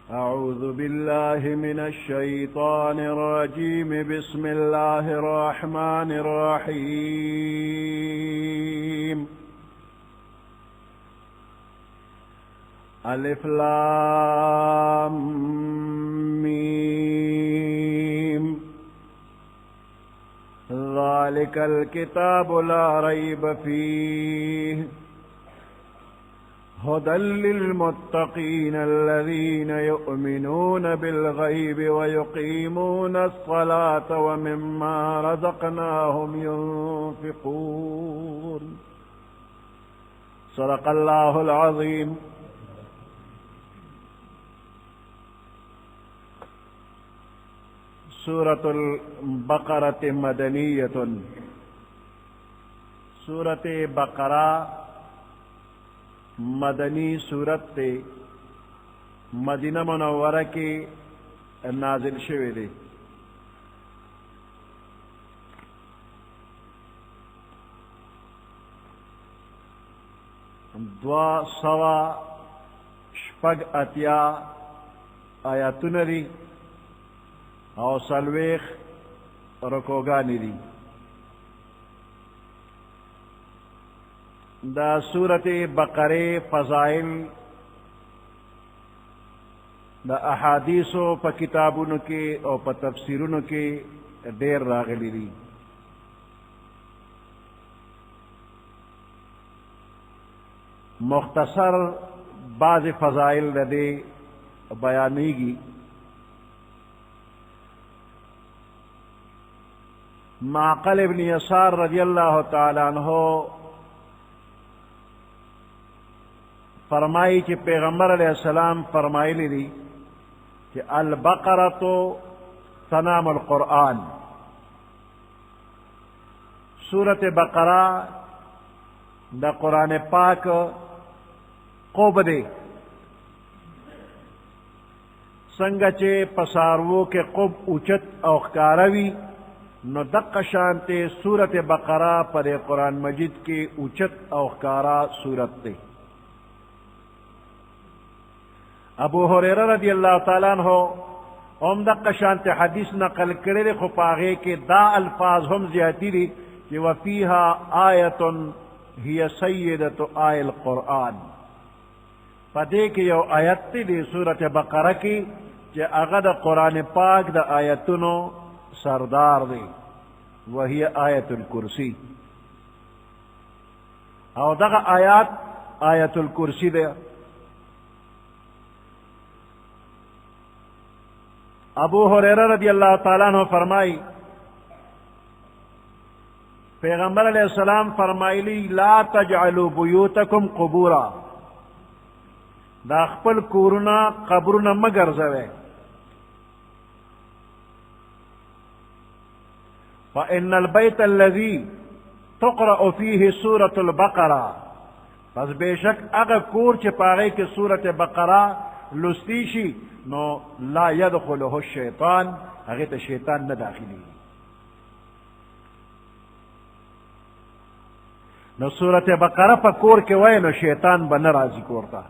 أعوذ بالله من الشيطان الرجيم. بسم الله الرحمن الرحيم. ألف لام ميم. ذلك الكتاب لا ريب فيه هدى للمتقين الذين يؤمنون بالغيب ويقيمون الصلاة ومما رزقناهم ينفقون. صدق الله العظيم. سورة البقرة مدنية. سورة بقرة مدنی صورت تے مدینہ منورہ کی نازل شوی دی. دوا سوا شپگ اتیا آیاتون دی او سلویخ رکوگانی دی. دا سورت بقرے فضائل دا احادیثو پا کتابونو کے او پا تفسیرونو کے دیر راغلی دی. مختصر بعض فضائل دا دے بیانیگی. معقل ابن یسار رضی اللہ تعالی عنہ فرمائی کہ پیغمبر علیہ السلام فرمائی لی کہ البقرۃ تنام القرآن. سورت بقرہ دا قرآن پاک قوب دے سنگا چے پسارو کے قوب اوچت او خکاروی نو دق شانتے سورت بقرہ پر قرآن مجید کے اوچت او خکارا سورت تے. ابو ہریرہ رضی اللہ تعالیٰ عنہ دق شانت حدیث نقل کرے خو پاغے کے دا الفاظ ہم زیادتی دی کہ وفیہا آیت ہی سیدت آی القرآن. پدے کہ یو آیت دی سورت بقرہ کی کہ اغد قرآن پاک دا آیتنو سردار دی وہی آیت الکرسی. او دا آیات آیت الکرسی دے. ابو ہریرہ رضی اللہ تعالیٰ عنہ فرمائی پیغمبر علیہ السلام فرمائی لی لا تجعلوا بیوتکم قبورا. دا خپل کورنا قبرنا مگر زوے. فإن البيت الذي تقرأ فيه سورة البقرة پس بے شک اگر کور چپاگے کی سورت بقرہ لستیشی نو لا يدخله الشیطان اگر تا شیطان نہ داخلی. نو سورت بقرہ پا کور کے وے نو شیطان بن رازی کورتا.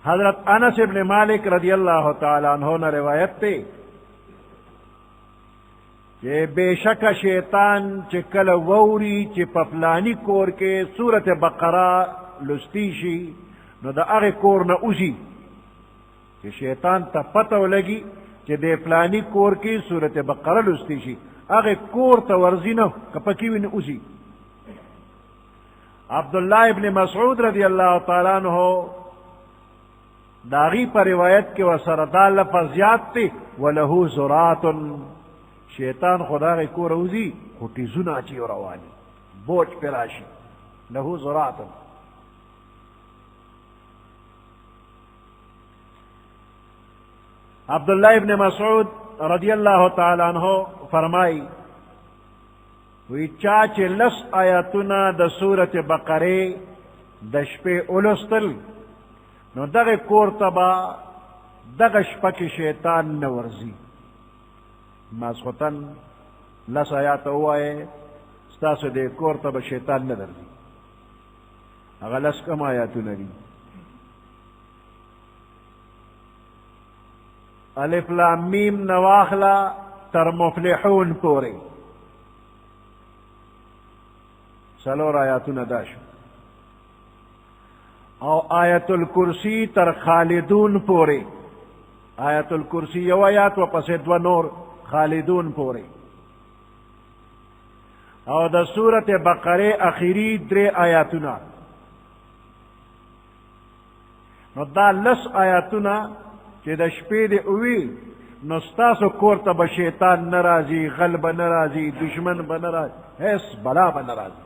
حضرت انس ابن مالک رضی اللہ تعالی عنہ نے روایت تے کہ بے شک شیطان چکل ووری چی پفلانی کور کے سورت بقرہ لستیشی نو دا اغی کور نا اوزی کہ شیطان تا پتہ لگی کہ دے فلانی کور کی سورت بقرہ لستیشی اغی کور تا ورزی نو کپکیوی نا اوزی. عبداللہ ابن مسعود رضی اللہ تعالیٰ عنہ داغی پر روایت کے وسردال لفظیات تے وَلَهُ زُرَاتٌ شیطان خدا غی کو روزی خوٹی زنا چی و روانی بوچ پراشی لہو زرات. عبداللہ ابن مسعود رضی اللہ تعالی عنہ فرمائی وی چاچے لس آیاتنا دا سورت بقرے دشپے اولستل نو دغ کور تبا دغ شپک شیطان نورزی. ماسخوتن لس آیات ہوئے ستاسو دے کور تبا شیطان ندر دی. اگا لس کم آیاتو ندی الف لام میم نواخلا تر مفلحون پوری سلور آیاتون دا شو او آیت الکرسی تر خالدون پوری آیت الکرسی یو آیات و پس دو نور خالدون پوری او دا سورت بقره اخیری در آیاتونا نو دا لس آیاتونا چه دا شپید اوی نو ستاسو کورتا با شیطان نرازی غلب نرازی دشمن با نرازی حیث بلا با نرازی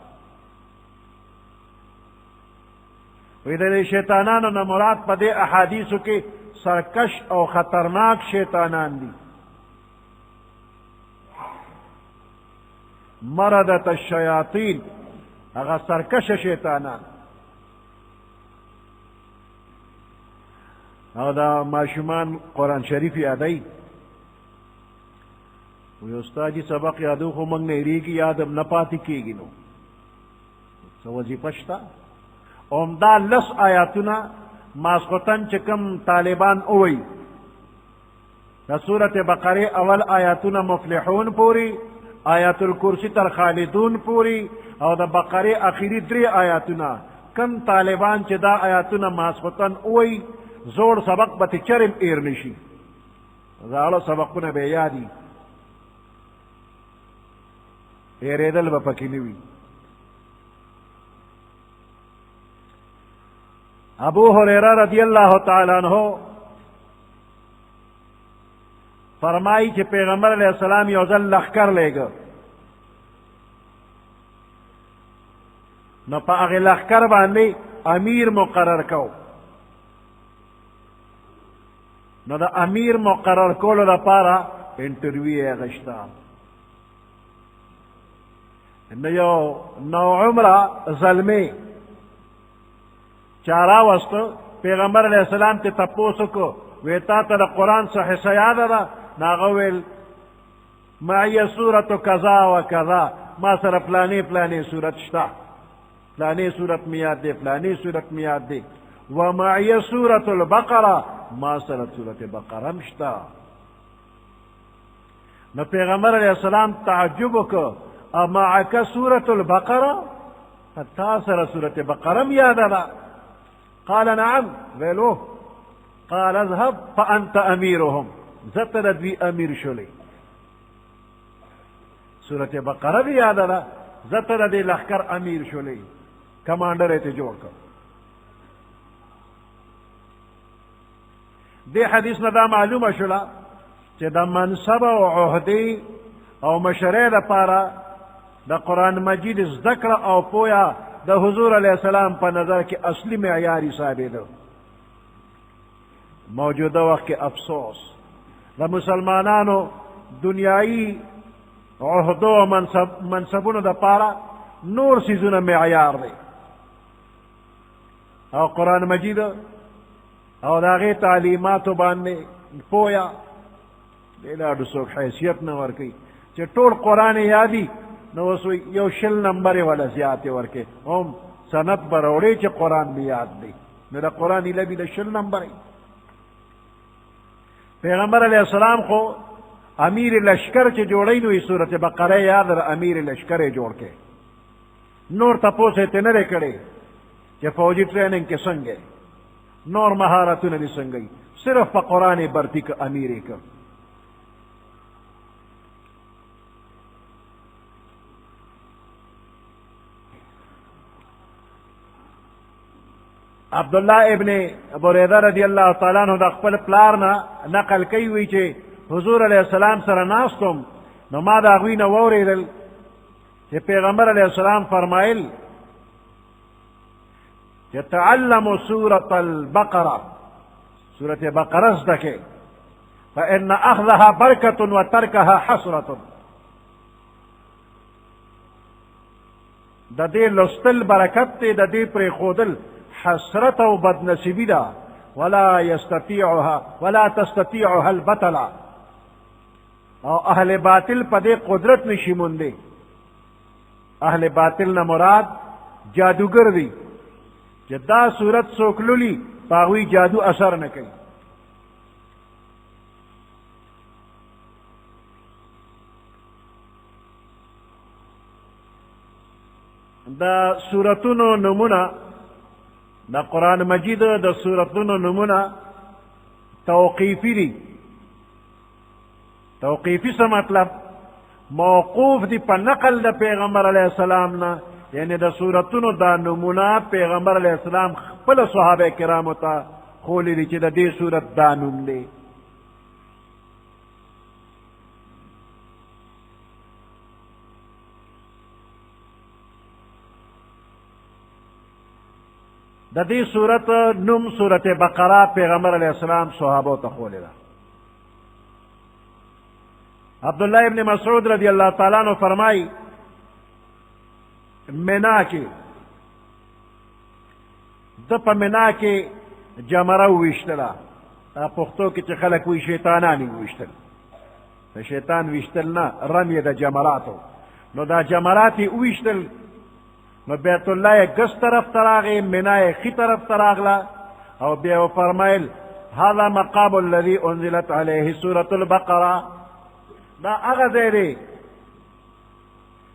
وی دا شیطانانو نمراد پا دے احادیثو کے سرکش او خطرناک شیطانان دی مردت الشیاطین اگا سرکش شیطانان او دا معشومان قرآن شریف یادائی وی استادی سبق یادو خو منگ نیری کی یادم نپاتی کی گی نو سو وظیفہ شتا اومدا لس آیاتنا ماسخوتن چکم طالبان اوئی دا سورت بقره اول آیاتنا مفلحون پوری آیات الکرسی تر خالدون پوری او دا بقره اخیری دری آیاتنا کم طالبان چه دا آیاتنا ماسخوتن اوئی زور سبق بتی چرم ایر نشی زاڑو سبقونه بے یادی ایریدل با پکی نوی ابو ہریرہ رضی اللہ تعالیٰ عنہ فرمائی کہ پیغمبر علیہ السلام یوزل لخکر لے گا نو پا اغی لخکر باندے امیر مقرر کو نو دا امیر مقرر کولو دا پارا انٹرویو اغشتا نو عمرہ ظلمے چارا وسط پیغمبر علیہ السلام تی تپوسو کو ویتا تا دا قرآن صحیح سیادہ دا ناغویل معی سورت کذا و کذا ما سر پلانی پلانی سورت شتا پلانی سورت میاد دے پلانی سورت میاد دے ومعی سورت البقرہ ما سر سورت بقرہ مشتا نو پیغمبر علیہ السلام تعجب کو امعک سورت البقرہ تا سر سورت بقرہ میاد دا قال نعم ویلو قال اذهب فانت امیرهم زتر دوی امیر شلی سورت بقرہ بھی یاد دا زتر دی لخکر امیر شلی کمانڈر ایتے جوڑ کر دی حدیث ندا معلوم شلا چه دا منصب و عہدی او مشرع دا پارا دا قرآن مجید ذکر او پویا دا حضور علیہ السلام پا نظر کی اصلی معیاری ثابت دو موجودہ وقت کے افسوس دا مسلمانانو دنیای عہدو و منصبون دا پارا نور سیزون معیار دے او قرآن مجید او داغی تعلیماتو باندے پویا لیلا دسوک حیثیت نور کی چه طول قرآن یادی نو سوی یو شل نمبر والا زیادتی ورکے هم سنت بروڑے چه قرآن بھی یاد دی نو دا قرآن لبی دا شل نمبر پیغمبر علیہ السلام خو امیر لشکر چه جوڑی نوی صورت بقرہ یاد را امیر لشکر جوڑ کے نور تپو سے تنرے کڑے چه فوجی ٹریننگ کے سنگے نور مہارتو نبی سنگئی صرف پا قرآن برتی کا امیری کا عبداللہ ابن بریدہ رضی اللہ تعالیٰ عنہ دا اقبل پلارنا نقل کئی ہوئی چھے حضور علیہ السلام سر ناستم نو ما دا اغوی نووری دل چھے پیغمبر علیہ السلام فرمائل چھے تعلم سورة البقرہ سورة بقرہ ازدکے فإن أخذها برکت و ترکها حسرت دا دے لستل برکت تے دا دے پر خودل حسرت و بدنصیبی دا ولا تستطيعها البطلا او اہل باطل پدے قدرت نشی مندے اہل باطل نہ مراد جادوگر دی جدا صورت سوکلولی پاوی جادو اثر نہ کئی دا سورتونو نمونه دا قرآن مجید دا سورتونو نمونه توقیفی دی. توقیفی سے مطلب موقوف دی پا نقل دا پیغمبر علیہ السلام نا، یعنی دا سورتونو دا نمونه پیغمبر علیہ السلام خپل صحابہ کرامو تا خولی دی چی دا دی سورت دا نم دی. دا دی سورت نم سورت بقرہ پیغمبر علیہ السلام صحابہ تا خولی دا. عبداللہ ابن مسعود رضی اللہ تعالیٰ عنہ فرمائی منا کی دپا منا کی جمرہ ویشتلا پختو کی چی خلق وی شیطانانی ویشتل شیطان ویشتل نا رمی دا جمراتو نو دا جمراتی ویشتل نو بیت اللہ گس طرف تراغی منای خی طرف تراغلا او بیو فرمائل هذا مقام الذي انزلت علیہ سورة البقرہ دا اغزے دی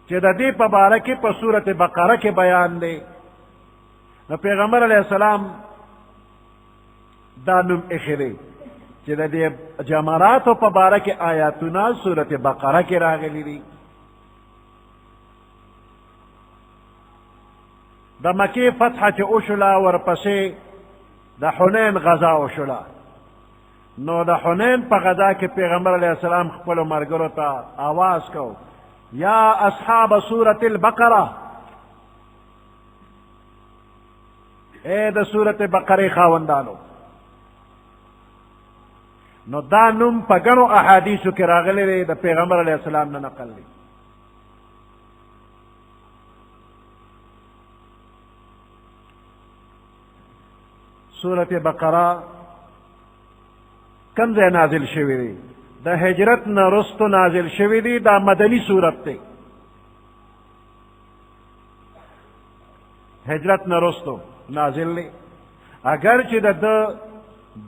چی دا دی پا بارکی پا سورة بقرہ کے بیان دی. نو پیغمبر علیہ السلام دا نم اخری چی دا دی جمراتو پا بارکی آیاتنا سورة بقرہ کے راغلی دی. دا مکی فتح چی اوشلا ورپسی دا حنین غزا اوشلا. نو دا حنین پا غزا کے پیغمبر علیہ السلام خپل مرگرو تا آواز کو یا اصحاب سورة البقرہ، اے دا سورة بقرہ خاوندانو. نو دا نم پا گنو احادیثو کی راغلی دی دا پیغمبر علیہ السلام نے نقل لی. سورت بقرہ کم زی نازل شوی دی؟ دا ہجرت نرستو نازل شوی دی. دا مدنی سورت دی، ہجرت نرستو نازل دی. اگرچہ دا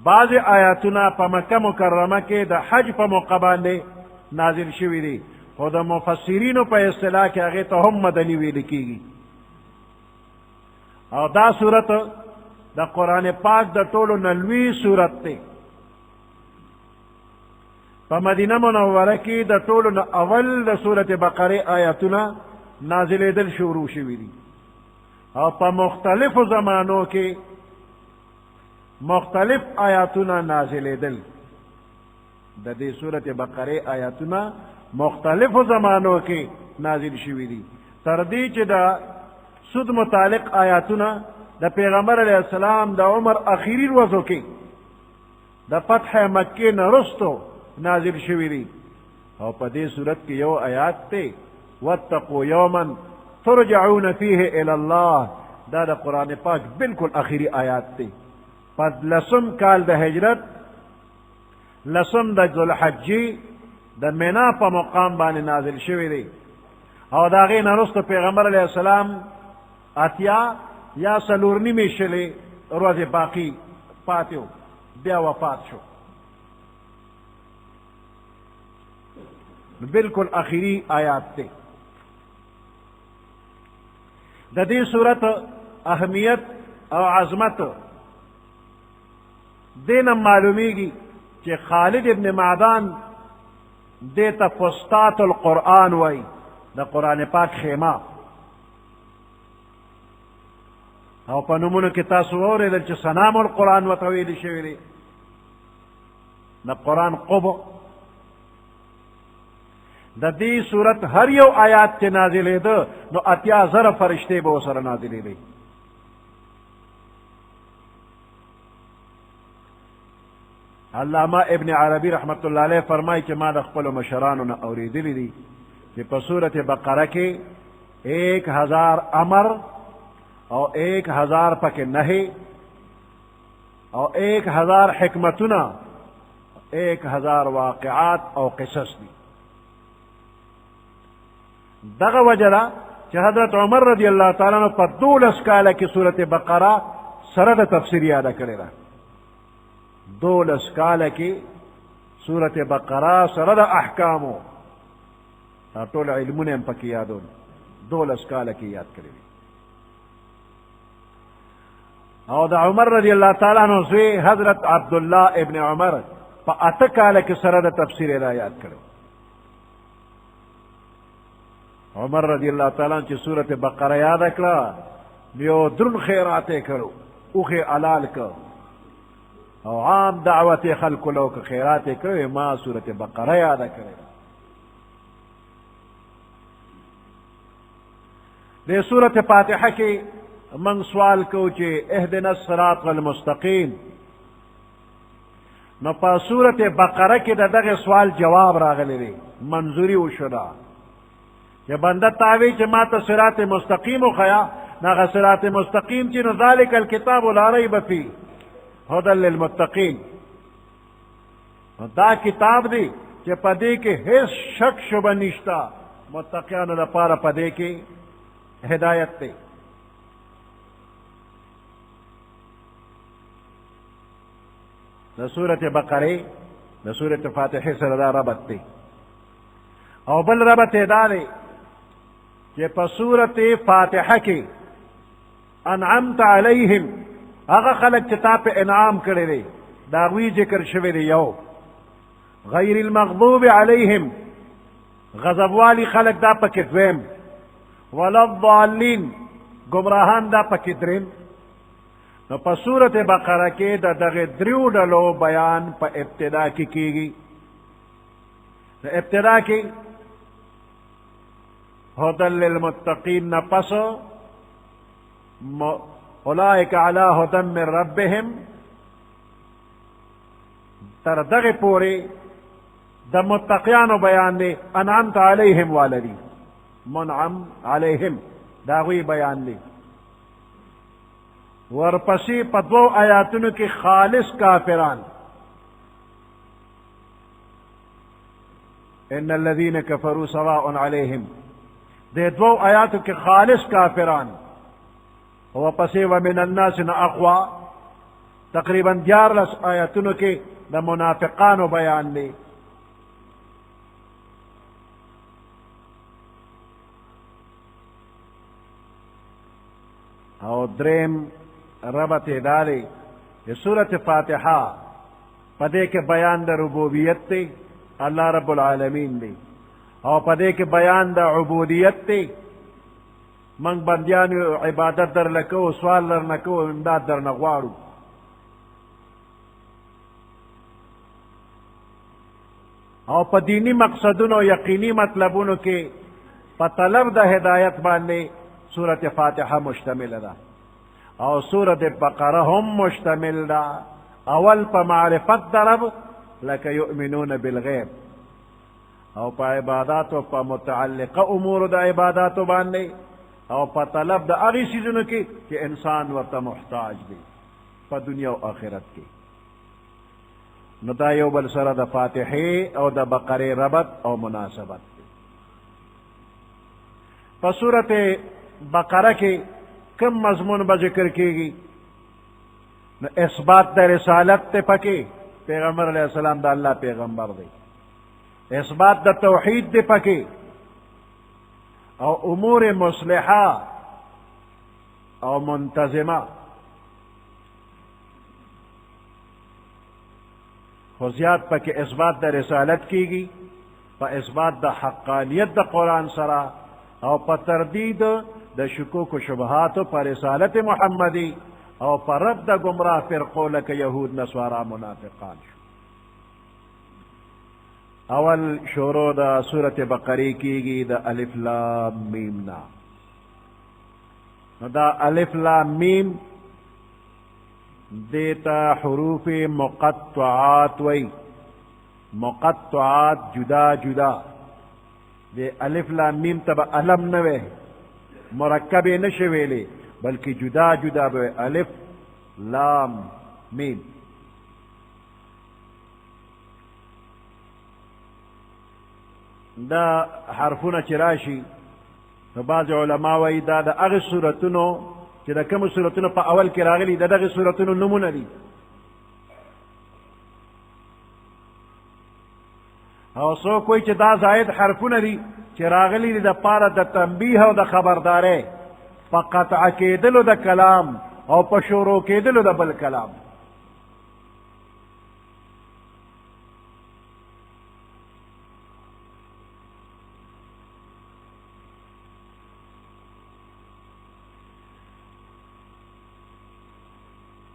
بعض آیاتنا پا مکہ مکرمہ کے دا حج پا موقع باندے نازل شوی دی، خود مفسرینو پا اصطلاح کے آگے تو ہم مدنی وی لکی گی. اور دا سورت دا قرآن پاک دا طولو نلوی سورت تے. پا مدینہ منورہ کی دا طولو نا اول دا سورت بقرہ آیاتنا نازل دل شروع شوی دی. اور پا مختلف زمانوں کے مختلف آیاتنا نازل دل. دا دی سورت بقرہ آیاتنا مختلف زمانوں کے نازل شوی دی. تردی چی دا سود متعلق آیاتنا دا پیغمبر علیہ السلام دا عمر اخیری روزو کی دا فتح مکی نرستو نازل شوی دی. او پا دی صورت کی یو آیات تے واتقوا یوما ترجعون فیہ الاللہ. دا قرآن پاک بالکل اخیری آیات تے. پس لسم کال دا ہجرت، لسم دا ذوالحجی دا منا پا مقام بانی نازل شوی دی. او دا غی نرستو پیغمبر علیہ السلام اتیا یا سلورنی میں شلے روز باقی پاتیو بیا وفات شو. بالکل آخری آیات تے. دا دی صورت اہمیت اور عظمت دینا معلومی گی کہ خالد ابن معدان دیتا فسطاط القرآن وائی دا قرآن پاک خیمہ. او پا نمونو کی تاسو اوریدل چی سنام القرآن و طویل شویلی دا قرآن قبو. دا دی صورت ہر یو آیات چی نازلی دا نو اتیا زر فرشتے با سر نازلی دی. علامہ ابن عربی رحمت اللہ علیہ فرمائی کہ ما دا خپل مشرانو نا اوریدلی دی کہ پا صورت بقرہ کے 1000 امر اور 1000 پک نہی اور 1000 حکمتنا 1000 واقعات اور قصص دی. دغ وجلا کہ حضرت عمر رضی اللہ تعالیٰ عنہ پر 12 کالا کی صورت بقرہ سرد تفسیر یادہ کرے رہا. 12 کالا کی صورت بقرہ سرد احکامو طول علمون ام پکی یادون 12 کالا کی یاد کرے رہا. او دا عمر رضی اللہ تعالیٰ عنہ زوی حضرت عبداللہ ابن عمر پا اته کاله کې سره د تفسیر را یاد کړو. عمر رضی اللہ تعالیٰ عنہ چې سورت بقره یاد کړه یو درن خیرات کړو اوخه علال کړ او عام دعوت خلق لو که خیرات کړو ما سورت بقره یاد کړو. د سورت فاتحه کې من سوال کو چې اهدنا الصراط المستقیم، نو په سورت بقره کې دغه سوال جواب راغلی دی، منظوری وشوه چې بنده تاوی چې ما ته صراط مستقیم وخیا، ناغه صراط مستقیم چې نو ذالک الکتاب لا ریب فیه هدی للمتقین، دا کتاب دی چې په دې کې هیڅ شک شبه نشته، متقیانو لپاره په دې کې ہدایت تے. دا سورت بقرے دا سورت فاتحہ سره دا ربط تے، او بل ربط دا دے کہ پا سورت فاتحہ کی انعمت علیہم اغا خلق چتا پہ انعام کرے دے داغوی ذکر شوے دے، یو غیر المغضوب علیہم غضب والی خلق دا پا کتویم، ولا الضالین گمراہان دا پکی درین. نو پا سورت بقرہ کے دا دغی دریو ڈلو بیان پا ابتدا کی کیگی. ابتدا کی ہدی للمتقین نا پس اولئک علی ہدی من ربہم تر دغی پوری دا متقیانو بیان دے انعمت علیہم والدی منعم علیہم داغوی بیان لی. ورپسی پا دو آیاتونو کی خالص کافران ان الذین کفروا سواء علیہم، دے دو آیاتو کی خالص کافران. ورپسی ومن الناس اقوا تقریبا 11 آیاتونو کی دا منافقانو بیان لی. او دریم ربط داری یہ سورت فاتحہ پدے کے بیان دا ربوبیت تے اللہ رب العالمین دی، او پدے کے بیان دا عبودیت تے منگ بندیان عبادت در لکو سوال در نکو امداد در نغوارو. او پا دینی مقصدونو یقینی مطلبونو کے پا طلب دا ہدایت باندے سورت فاتحہ مشتمل دا، او سورت بقرہ ہم مشتمل دا اول پا معرفت دا رب لکا یؤمنون بالغیب، او پا عباداتو پا متعلق امور دا عباداتو باندے، او پا طلب دا اغی چیزنو کی کہ انسان ورطا محتاج دی پا دنیا و آخرت کی. نو دا یو بل سر دا فاتحی او دا بقرے ربط او مناسبت دی. پا سورت بقرہ کے کم مضمون با ذکر کی گی؟ اثبات دا رسالت تے پکے، پیغمبر علیہ السلام دا اللہ پیغمبر دے، اثبات دا توحید دے پکے، او امور مصلحہ او منتظمہ. خزیات پکے اثبات دا رسالت کی گی، پا اثبات دا حقانیت دا قرآن سرا، او پا تردید دا شکوک و شبہات پا رسالت محمدی، او پا رد دا گمراہ فرقو لکا یہود نسوارا منافقان شو. اول شروع دا سورت بقری کی گی دا الف لام میم نا. دا الف لام میم دیتا حروف مقطعات وی، مقطعات جدا جدا دے الف لام میم تب علم نوے مرکب نشویلے بلکہ جدا جدا بے الف لام میم. دا حرفون چراشی بعض علماء وی دا اغی صورتونو چی دا کم صورتونو پا اول کی راغلی دا اغی صورتونو نمونه دی، او سو کوئی چی دا زائد حرفون دی چی راغلی دی دا پارا دا تنبیح و دا خبردارے پا قطع کیدلو دا کلام او په شروع کېدلو د بل کلام.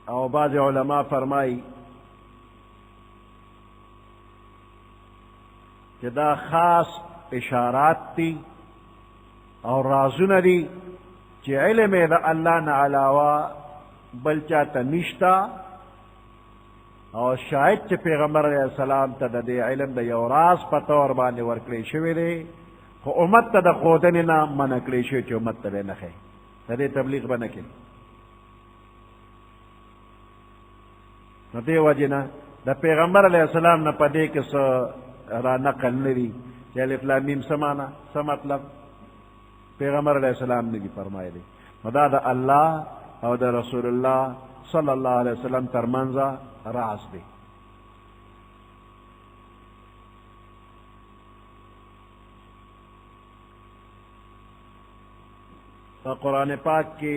او بعض علماء فرمائی کہ دا خاص اشارات تی اور رازونه دي چې علم دا الله نه علاوه بل چاته نشتا، او شاید چې پیغمبر علیہ السلام ته د دې علم د یو راز په طور باندې ورکړی شوی دی، خو امت ته د ښودنې نه منع کړی شوی چې امت ته به نه ښیي، د دې تبلیغ به نه کوي. نو دې وجې نه د پیغمبر علیہ السلام نه په دې کې څه را نقل نه دي چې الف لام میم څه معنا څه مطلب پیغمبر علیہ السلام نے بھی فرمائے دی. مدا دا اللہ او دا رسول اللہ صلی اللہ علیہ وسلم ترمنزا راز دی. قرآن پاک کے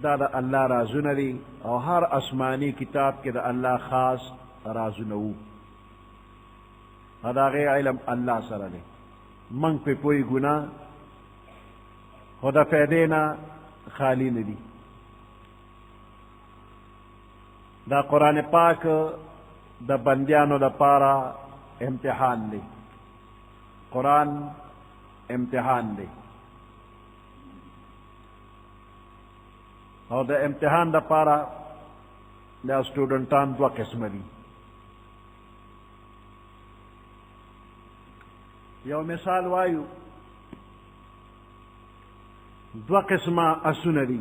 دا اللہ رازون دی، اور ہر آسمانی کتاب کے دا اللہ خاص رازونو، ادا غیر علم اللہ سر دی منگ پہ کوئی گناہ خدا فیدینا خالی ندی. دا قرآن پاک دا بندیانو دا پارا امتحان دی، قرآن امتحان دی، اور دا امتحان دا پارا دا اسٹوڈنٹان دو قسم دی. یو مثال وایو، دو قسمہ اسونه دي،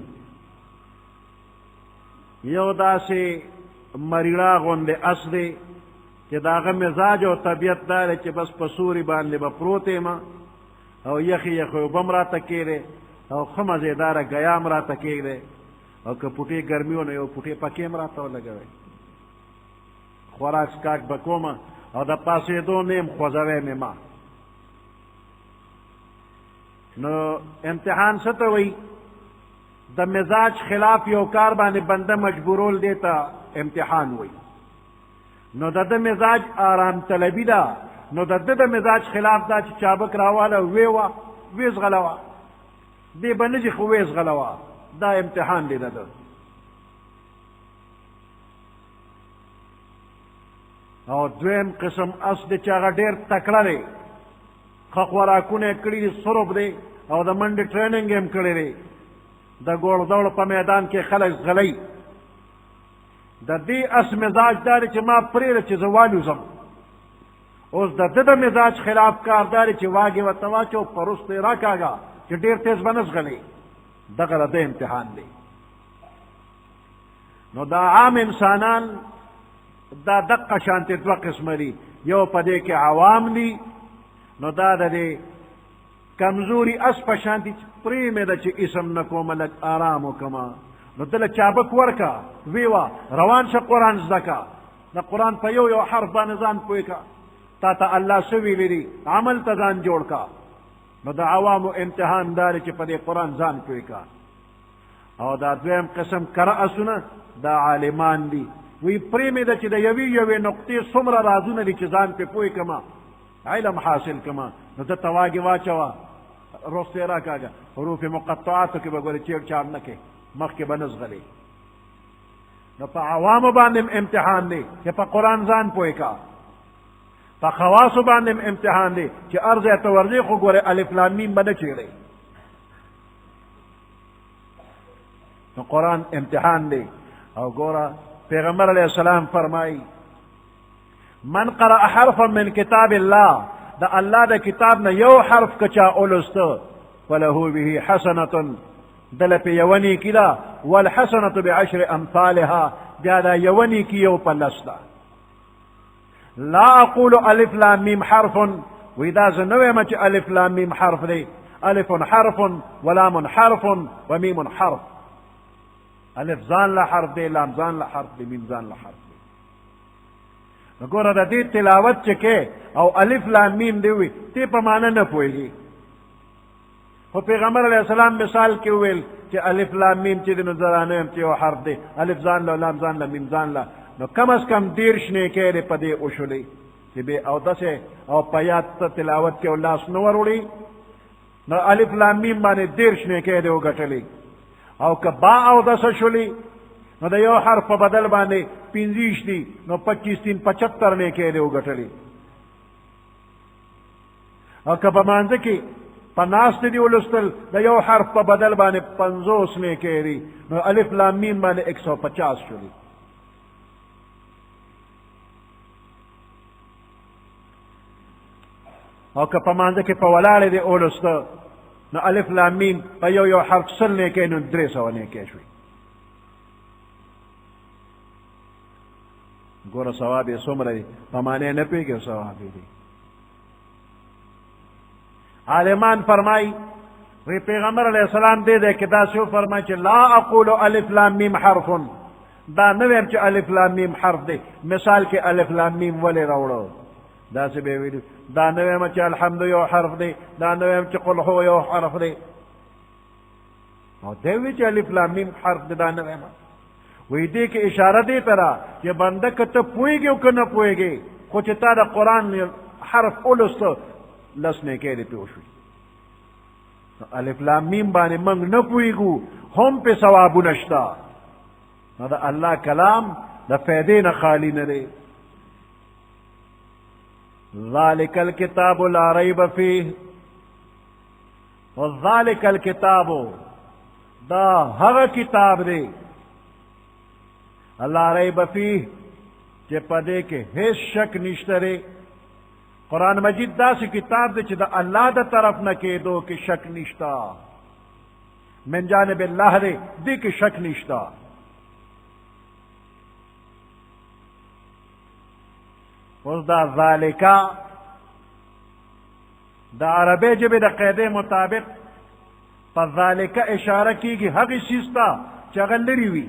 یو داسې مریړه غوندې اس دی چې د هغه مزاج او طبیعت دا دی چې بس په سوري باندې به پروت یم او یخې یخې اوبه م راته کېږدی او ښه مزېداره ګیا م راته کېږدی، او که پوټې ګرمي و نو یو پوټې پکې م راته ولګوئ، خوراک سکاک به کومه او د پاسېدو نه یم خوځوی مې ما. نو امتحان څه ته وایي؟ د مزاج خلاف یو کار باندې بنده مجبورول دی ته امتحان وایي. نو د ده مزاج آرام طلبي ده، نو د ده د مزاج خلاف دا چې چابک راواله ویوه ویې زغلوه، دی به نه ځي خو ویې زغلوه، دا امتحان دی د ده. او دویم قسم اس دی چې هغه ډېر تکړه دی، ښه خوراکونه یې کړي دي، سرب دی او د منډې ټریننګ یې هم کړی دی، د ګوړ دوړ په میدان کې خلک زغلی. د دې اس مزاج دا دی چې ما پرېږده چې زه والوځم. اوس د ده د مزاج خلاف کار دا دی چې واګې ورته واچو په رستو یې راکاږه چې ډېر تیز به نه زغلی. دغه د ده امتحان دی. نو دا عام انسانان دا دقه شانتې دوه قسمه دي، یو په دې کې عوام دي، نو دا د دې کمزوري اس په شانتې پرېمې ده چې اسم نه کومه لږ آرام وکړمه، نو دله چابک ورکه ویوه روان شه قرآن زده که، د قرآن په یو یو حرف باندې ځان پوه که، تا ته الله څه ویلي دي عمل ته ځان جوړ که. نو د عوامو امتحان دا دی چې په دې قرآن ځان پوه که. او دا دویم قسم کره اسونه دا عالمان دي، وی پرېمې ده چې د یوې یوې نقطې څومره رازونه دي چې ځان پې پوه کړمه، علم حاصل کما. نو ده ته واګې واچوه رستو یې راکاږه، حروف مقطعاتو کې به ګورې چیړ چاړ نه کوې، مخکې به نه زغلې. نو په عوامو باندې امتحان دی چې په قرآن ځان پوه کا، په خواصو باندې امتحان دی چې هر ځای ته ورځې خو ګورې الف لام میم به نه چیړې. نو قرآن امتحان دی. او ګوره پیغمبر علیہ السلام فرمائی من قرأ حرفا من کتاب اللہ، دا اللہ دا کتاب نا یو حرف کچا اولست فلہو به حسنت دل پی یونی کی دا، والحسنت بعشر امثالها بیا دا یونی کی یو پلستا. لا اقول الف لام میم حرف، وإذا زنوی مچ الف لام میم حرف دی، الف حرف ولام حرف ومیم حرف. الف ځان له حرف دی، لام ځان له حرف دی، میم ځان له حرف دی. نو ګوره د دې تلاوت چې کې او الف لام میم دی وي تی په معنا نه پوهېږي، خو پیغمبر علیہ السلام مثال کې ویل چې الف لام میم چې د نظرانه چې یو حرف دی، الف ځان له، لام ځان له، میم ځان له، نو کم از کم 13 نیکۍ دې په دې وشولې چې بې اودسه او په یاد تلاوت کې لاس نه وروړي، نو الف لام میم باندې 13 نیکۍ دې وګټلې. او که با اودسه شولې نو د یو حرف په بدل باندې 25 دي، نو 25 3 75 نیکۍ دې وګټلې. او که په مانځه کې په ناست دی ولستل د یو حرف په بدل باندې 50 نیکۍ دي، نو الف لام میم باندې 150 شولې. او که په مانځه کې په ولاړې دی ولسته، نو الف لام میم په یو حرف 100 نیکۍ، نو 300 نیکۍ شوي. ګوره ثواب یې څومره دی، په معنی نه پوهېږي ثواب یې دی. عالمان فرمائی وی پیغمبر علیہ السلام دے دے کہ دا سو فرمائی چھ لا اقول الف لام میم حرف، دا نویم چھ الف لام میم حرف دے، مثال کے الف لام میم ولی روڑو دا سے بے ویدو، دا نویم چھ الحمد یو حرف دے، دا نویم چھ قل ہو یو حرف دے، او دیوی چھ الف لام میم حرف دے، دا نویم وی دے کہ اشارہ دے ترا کہ بندہ کتا پوئے گے او کنا پوئے گے، خوچ تا دا قرآن حرف اولستو لسنے کے دے پیوشوی. الف لام میم بانے منگ نہ پوئیگو ہم پہ ثوابو نشتا، دا اللہ کلام دا فیدے نہ خالی نہ دے. ذالک الکتاب لا ریب فیہ، وذالک الکتاب دا ہر کتاب دے لا ریب فیہ چے پدے کے ہیچ شک نشترے. قرآن مجید دا سی کتاب دے چی دا اللہ دا طرف نہ کے دو کہ شک نشتا، من جانب اللہ دے دی کہ شک نشتا. اس دا ذالکا دا عربی جبی دا قیدے مطابق پا ذالکا اشارہ کی گی حقی سیستا چی اگر لری وی،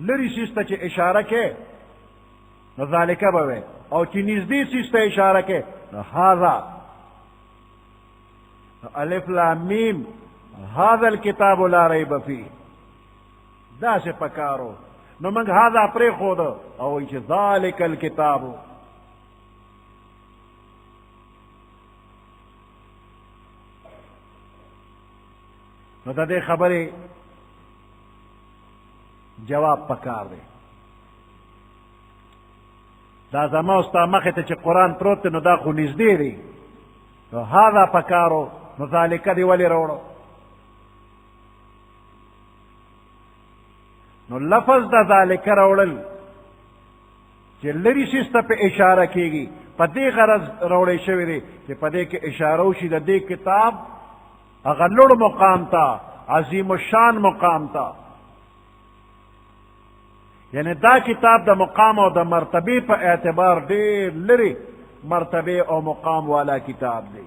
لری سیستا چی اشارہ کے ذالکا بوے، او چی نزدی سیستا اشارہ کے هذا الف لام میم هذا الكتاب لا ریب فیہ، دا سے پکارو. نو منگ هذا پری خود او چی ذالک الکتاب. نو دا دے خبری جواب پکار دے. دا زما استا مخی تا چی قرآن پروت نو دا خو نزدی دی، نو هذا پکارو، نو ذالکا دی ولی روڑو. نو لفظ دا ذالکا روڑل چی لری سیستا پہ اشارہ کی گی، پا دی غرض روڑے شوی دی چی پا دی که اشارو شی دا دی کتاب اغلوڑ مقام تا، عظیم الشان مقام تا. یعنی دا کتاب دا مقام او دا مرتبه پا اعتبار دیر لری مرتبه او مقام والا کتاب دی.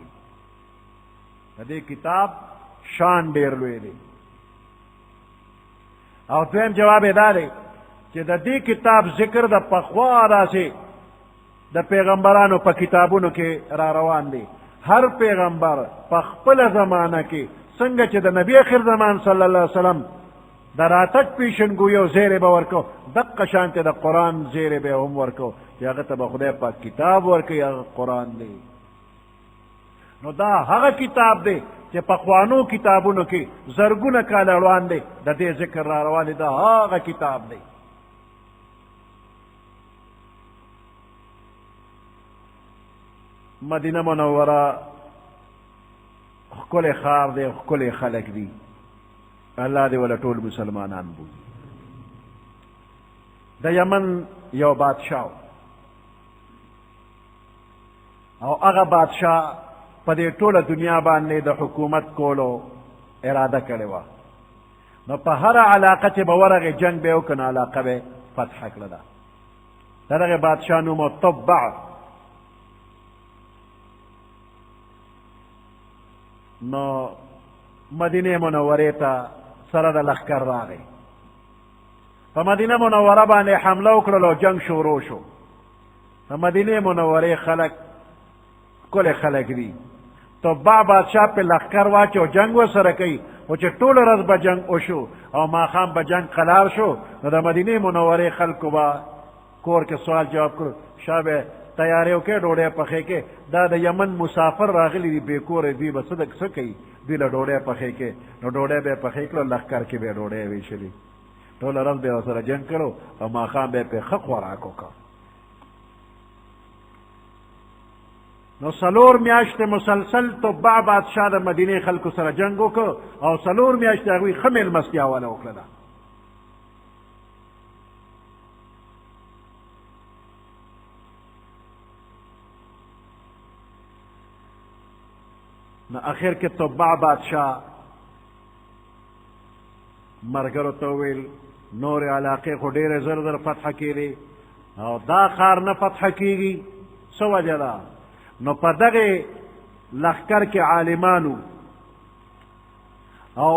دا دی کتاب شان دیر لوی دی. او دویم جواب دارے کہ دا دی کتاب ذکر دا پخوا دا سے دا پیغمبرانو پا کتابونو کے را روان دی. ہر پیغمبر پا خپل زمانہ کے سنگا چی دا نبی آخر زمان صلی اللہ علیہ وسلم دا راتک پیشن گویو زیر با ورکو، دق شانت دا قرآن زیر با هم ورکو، یا غتا با خدای پاک کتاب ورکو یا قرآن دی. نو دا هغه کتاب دی چی پخوانو کتابونو کی زرگون کال اروان دی، دا دی ذکر را روان دی، دا هغه کتاب دی. مدینہ منورہ خکل خار دی، خکل خلق دی، اللہ دے والا ٹول مسلمانان بوزی. دا یمن یو بادشاہ او اغا بادشاہ پا دے ٹول دنیا باندے دا حکومت کولو ارادہ کروا. نو پا ہر علاقہ چے بورغ جنگ بے اوکن علاقہ بے فتح کلدا. دا بادشاہ نو متبع. نو مدینہ منورے تا سرد لخکر راغی. پا مدینہ منورہ باندے حملہ اکرلو، جنگ شروع شو. پا مدینہ منورے خلق کل خلق دی، تبع بادشاہ پہ لخکر واچو جنگ و سره کوي او چې ټول ورځ به جنگ وشو او ماښام به جنگ قرار شو نو د مدینې منورې خلکو به کور کې سوال جواب کړو شاه به تیاری وکړي ډوډۍ پخې کې دا د یمن مسافر راغلي دي بې کوره دوی به څه کوي دوی له ډوډۍ پخې کې نو ډوډۍ به یې پخې کړو لښکر کې به یې ډوډۍ ویشلي ټوله ورځ به یې ورسره جنګ کړو او ماښام به یې پرې ښه خوراک وکړ نو سلور میاشتې مسلسل تبع بادشاه د مدینې خلکو سره جنګ وکړ او سلور میاشتې هغوی ښه مېلمستیا واله وکړله نو اخر کې تبع بادشاه مرګرو ته وویل نورې علاقې خو ډېرې زر زر فتح کېدې او دا ښار نه فتح کېږي څه وجه ده نو په دغې لښکر کې عالمانو او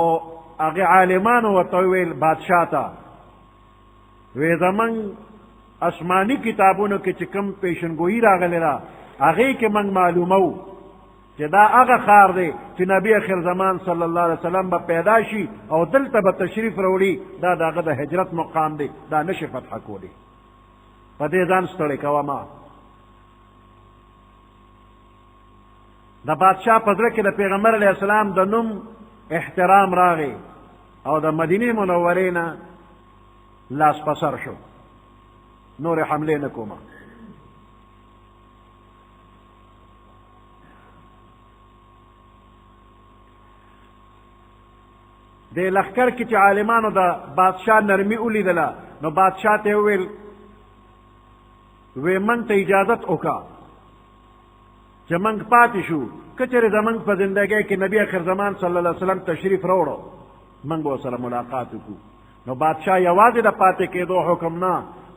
هغې عالمانو ورته وویل بادشاه ته وی زمونږ آسماني کتابونو کې چې کوم پیشنګویي راغلې ده هغې کې موږ معلومو چې دا هغه ښار دی چې نبی اخر زمان صلی الله علیه وسلم به پیدا شي او دلته به تشریف راوړي دا د هغه د هجرت مقام دی دا نشي فتح کولی په دې ځان ستړی کوه ما د بادشاه په زړه کې د پیغمبر علیه السلام د نوم احترام راغی او د مدینې منورې نه لاس په سر شو نورې حملې نه کومه د لښکر کې چې عالمانو د بادشاه نرمي ولیدله نو بادشاه ته وویل وی موږ ته اجازت وکړه چې موږ پاتې شو که چېرې زموږ په زندګۍ کې نبي اخر زمان صلی الله علیه وسلم تشریف راوړو موږ به ورسره ملاقات وکړو نو بادشاه یوازې د پاتې کېدو حکم نه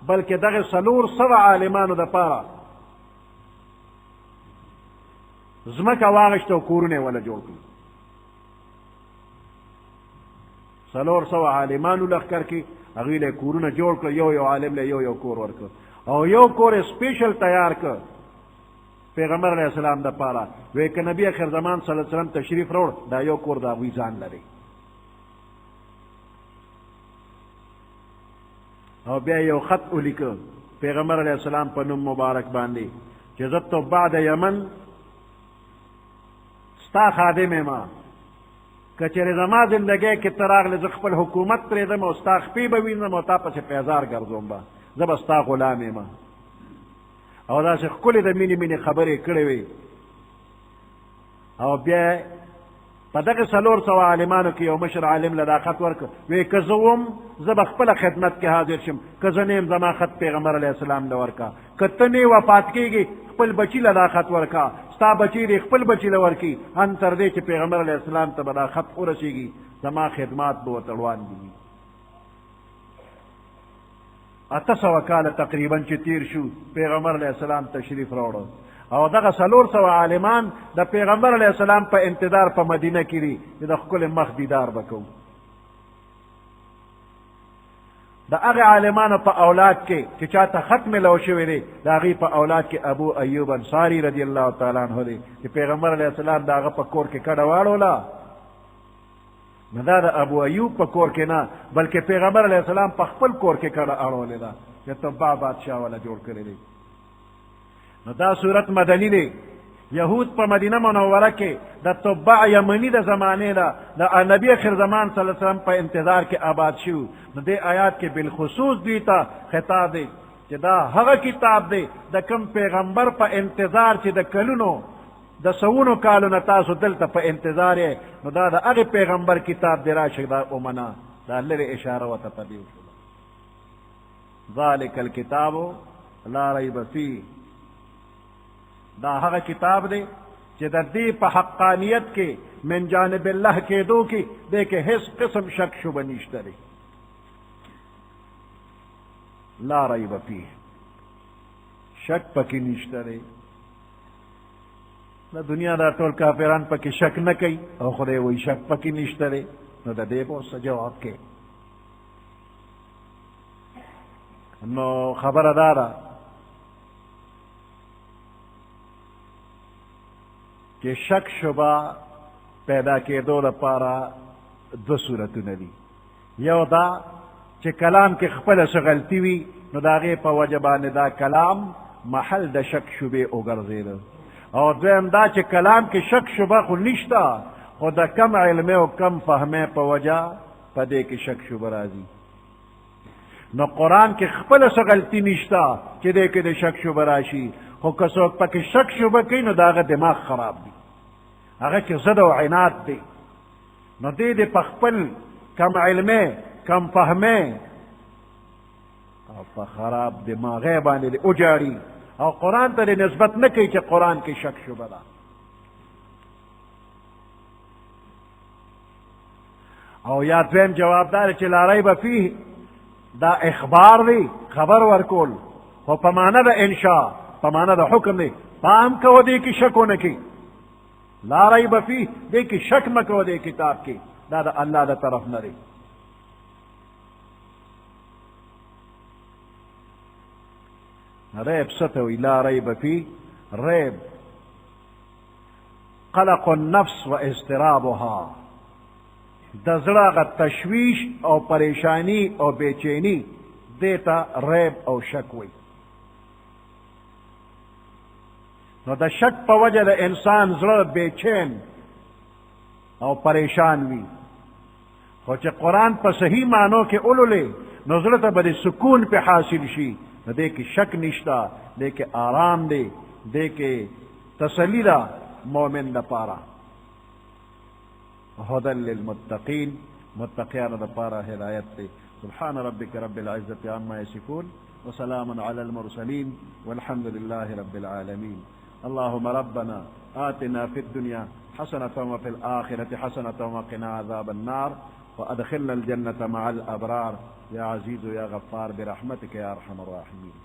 بلکې دغه 400 عالمانو دپاره ځمکه واغېسته او کورونه یې وله جوړ کړو 400 عالمانو لښکر کې هغوی له کورونه جوړ کړه یو عالم له یو کور ورکړ او یو کور یې سپیشل تیار کړ پیغمبر علیه السلام دپاره وی که نبی اخر زمان صلی الله علیه وسلم تشریف راوړ دا یو کور د هغوی ځان لري او بیا یو خط ولیکه پیغمبر علیه السلام په نوم مبارک باندې چې زه تبع د یمن ستا خادم یم که چېرې زما زندګۍ کې ته راغلې زه خپل حکومت پرېږدم او ستا خپې به وینم او تا پسې پیزار ګرځوم به زه به ستا غلام یم او داسې ښکلې د مینې خبرې کړې وې او بیا په دغه 400 عالمانو کې یو مشر عالم له دا خط ورکړ وی که زه وم زه به خپله خدمت کې حاضر شم که زه نه یم زما خط پیغمبر علیه السلام له ورکړه که ته نه وفات کېږي خپل بچي له دا خط ورکړه ستا بچی دی خپل بچی له ورکړي ان تر دې چې پیغمبر علیه السلام ته به دا خط ورسېږي زما خدمات به ورته روان دي 800 کاله تقریبا چې تیر شو پیغمبر علیه السلام تشریف راوړو او دغه 400 عالمان د پیغمبر علیه السلام په انتظار په مدینه کې دي چې د ښکلې مخ دیدار به کوو د هغه عالمانو په اولاد کې چې چاته خط ملو شوی دی د هغې په اولاد کې ابو ایوب انصاري رضی الله تعالی عنه دی چې پیغمبر علیه السلام د هغه په کور کې کډه واړوله نو دا د ابو ایوب په کور کې نه بلکې پیغمبر علیه السلام په خپل کور کې کډه اړولې ده چې تبع بادشاه والا جوړ کړی دی نو دا صورت مدني دی یهود په مدینه منوره کې د تبع یمني د زمانې نه د نبی اخر زمان صلی الله علیه وسلم په انتظار کې آباد شو نو دې آیات کې بالخصوص دوی ته خطاب دی چې دا هغه کتاب دی د کوم پیغمبر په انتظار چې د کلونو د سوونو کالو نه تاسو دلته په انتظار یې نو دا د هغې پیغمبر کتاب دی راشه دا ومنه دا لرې اشاره ورته په دې وشوله ذلک الکتاب لا ریب فیه دا هغه کتاب دی چې د دې په حقانیت کې من جانب الله کېدو کې دې کې هیڅ قسم شک شبه نشته دی لا ریب فیه شک پکې نشته دی د دنیا دا ټول کافران پکې شک نه کوي او خدای وایي شک پکې نشته دی نو د دې به څه جواب کوي نو خبره دا ده چې شک شبه پیدا کېدو لپاره دو صورتونه دي. یو دا چې کلام کې خپله څه غلطي وي نو د هغې په وجه باندې دا کلام محل د شک شبې وګرځېده، او دویم دا چې کلام کې شک شبه خو نشته، خو د کم علمه او کم فهمه په وجه په دې کې شک شبه راځي. نو قرآن کې خپله څه غلطي نشته چې دې کې د شک شبه راشي، خو که څوک پکې شک شبه کوي نو د هغه دماغ خراب دی، هغه کې ضد او عناد دی. نو دې په خپل کم علمه کم فهمه او په خراب دماغه باندې اوجاړي او قرآن ته نسبت نه کوي چې قرآن کې شک شبه ده. او یا دویم جواب دار چې لا ریب فیه دا اخبار دی، خبر ورکول، خو په معنا د انشاء، په معنا د حکم دی. پام کوه دې کې شک ونه کی، لا ریب فیه دې کې شک مه کوه دې کتاب کې، دا د الله د طرف نه دی. ریب ستوي لا ریب فیه، ریب قلق النفس و اضطرابها، د زړه غ تشویش او پریشانی او بیچینی دیتا ریب او شک وی. نو د شک په وجه د انسان زړه بیچین او پریشان وی، خو چې قرآن په صحیح معنو کې اولولې نو زړه ته به سکون په حاصل شي. نو دې کې شک نشته، دې کې آرام دی، دې کې تسلی ده مومن دپاره. هدى للمتقين، متقيان دپاره هدایت دی. سبحان ربك رب العزة عما يصفون وسلام على المرسلين والحمد لله رب العالمين. اللهم ربنا آتنا في الدنيا حسنة وفي الآخرة حسنة وقنا عذاب النار وأدخلنا الجنة مع الأبرار يا عزيز يا غفار برحمتك يا أرحم الراحمين.